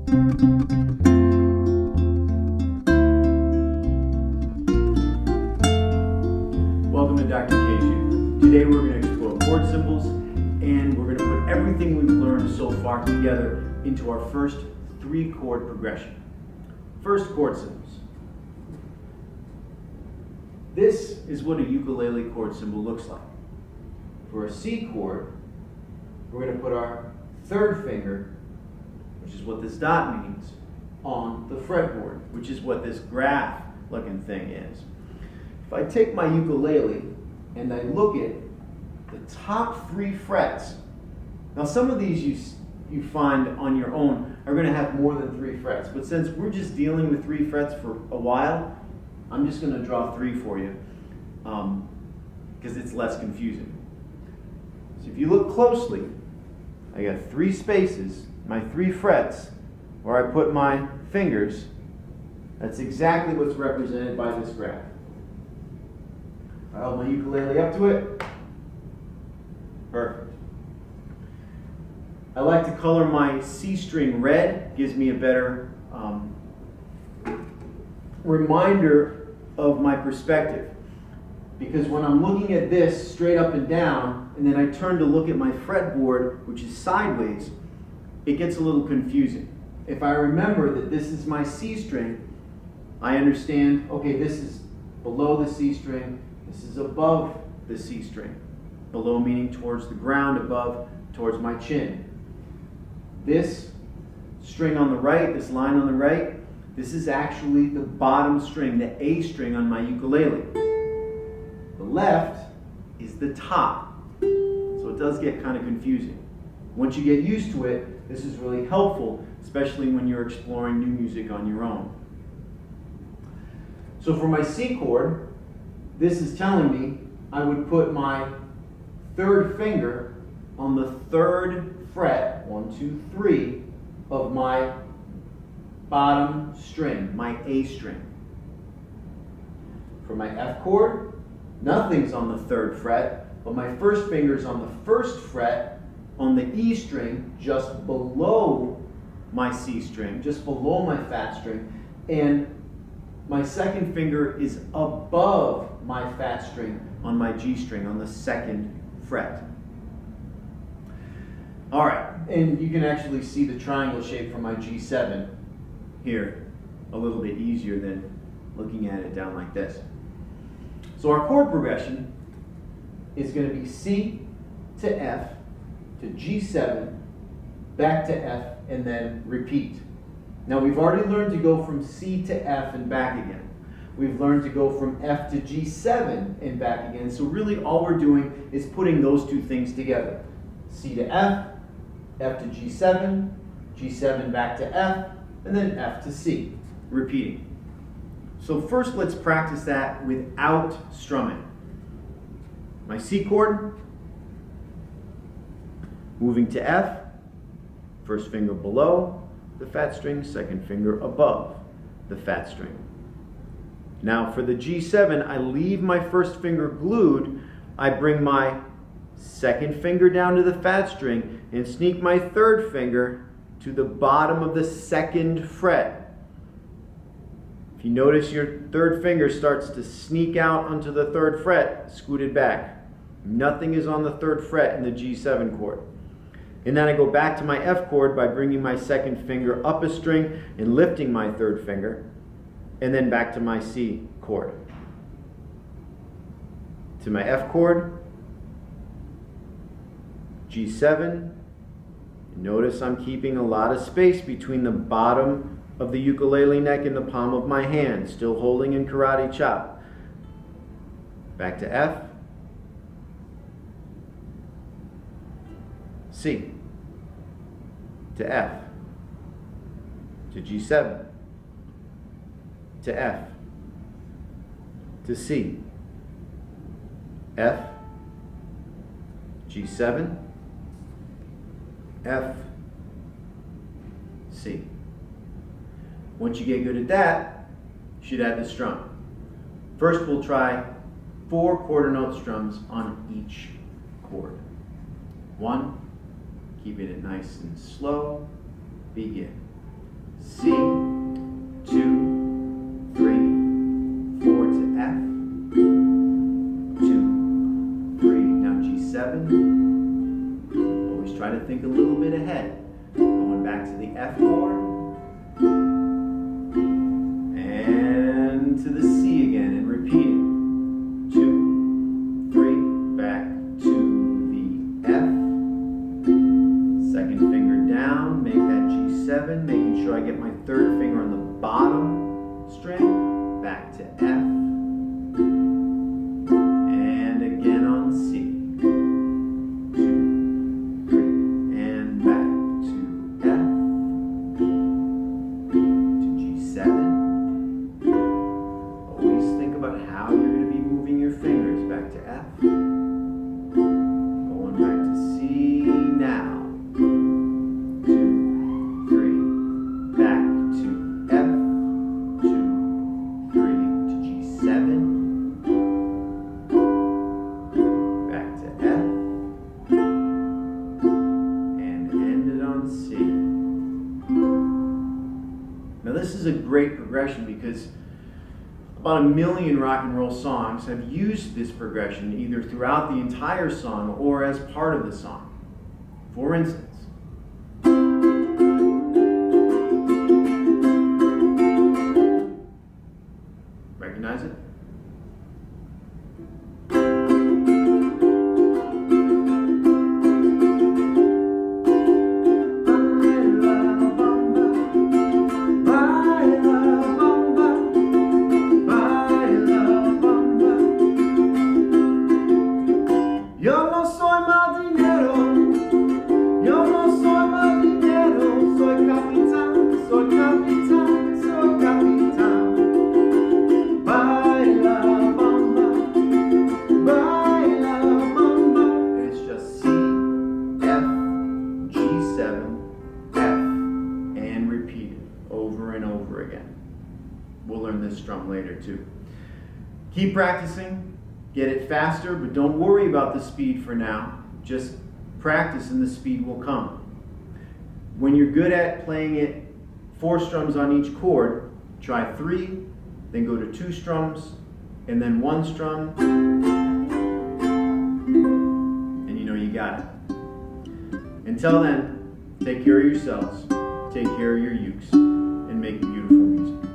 Welcome to Dr. K's U. Today we're going to explore chord symbols, and we're going to put everything we've learned so far together into our first 3-chord progression. First, chord symbols. This is what a ukulele chord symbol looks like. For a C chord, we're going to put our 3rd finger, which is what this dot means, on the fretboard, which is what this graph looking thing is. If I take my ukulele and I look at the top 3 frets, now some of these you find on your own are going to have more than 3 frets, but since we're just dealing with 3 frets for a while, I'm just going to draw 3 for you because it's less confusing. So if you look closely, I got 3 spaces, my 3 frets, where I put my fingers. That's exactly what's represented by this graph. I hold my ukulele up to it. Perfect. I like to color my C string red. Gives me a better reminder of my perspective. Because when I'm looking at this straight up and down, and then I turn to look at my fretboard, which is sideways, it gets a little confusing. If I remember that this is my C string, I understand, okay, this is below the C string, this is above the C string. Below meaning towards the ground, above towards my chin. This string on the right, this line on the right, this is actually the bottom string, the A string on my ukulele. The left is the top. So it does get kind of confusing. Once you get used to it, this is really helpful, especially when you're exploring new music on your own. So for my C chord, this is telling me I would put my 3rd finger on the 3rd fret, 1, 2, 3, of my bottom string, my A string. For my F chord, nothing's on the 3rd fret, but my 1st finger's on the 1st fret on the E string, just below my C string, just below my fat string, and my 2nd finger is above my fat string on my G string, on the 2nd fret. All right, and you can actually see the triangle shape for my G7 here a little bit easier than looking at it down like this. So our chord progression is going to be C to F to G7, back to F, and then repeat. Now we've already learned to go from C to F and back again. We've learned to go from F to G7 and back again. So really all we're doing is putting those 2 things together. C to F, F to G7, G7 back to F, and then F to C, repeating. So first let's practice that without strumming. My C chord, moving to F, 1st finger below the fat string, 2nd finger above the fat string. Now for the G7, I leave my 1st finger glued. I bring my 2nd finger down to the fat string and sneak my 3rd finger to the bottom of the 2nd fret. If you notice your 3rd finger starts to sneak out onto the 3rd fret, scoot it back. Nothing is on the 3rd fret in the G7 chord. And then I go back to my F chord by bringing my 2nd finger up a string and lifting my 3rd finger, and then back to my C chord. To my F chord, G7. Notice I'm keeping a lot of space between the bottom of the ukulele neck and the palm of my hand, still holding in karate chop. Back to F, C, to F, to G7, to F, to C, F, G7, F, C. Once you get good at that, you should add the strum. First we'll try 4 quarter note strums on each chord. 1, keeping it nice and slow, begin. C, 2, 3, 4 to F, 2, 3, now G7. Always try to think a little bit ahead. Going back to the F chord, and to the C again, and repeating. 2, 3, back to the F. Second finger down, make that G7, making sure I get my third finger on the bottom string, back to F, and again on C. 2, 3, and back to F, to G7. Always think about how you're going to be moving your fingers, back to F, going back to C now. 2, 3, back to F, 2, 3 to G7, back to F, and end it on C. Now this is a great progression because about 1 million rock and roll songs have used this progression either throughout the entire song or as part of the song. For instance, recognize it? Yo no soy marinero, yo no soy marinero, soy capitán, soy capitán, soy capitán. Baila bamba, baila bamba. And it's just C, F, G7, F, and repeat it over and over again. We'll learn this strum later too. Keep practicing. Get it faster, but don't worry about the speed for now. Just practice and the speed will come. When you're good at playing it 4 strums on each chord, try 3, then go to 2 strums, and then 1 strum, and you know you got it. Until then, take care of yourselves, take care of your ukes, and make beautiful music.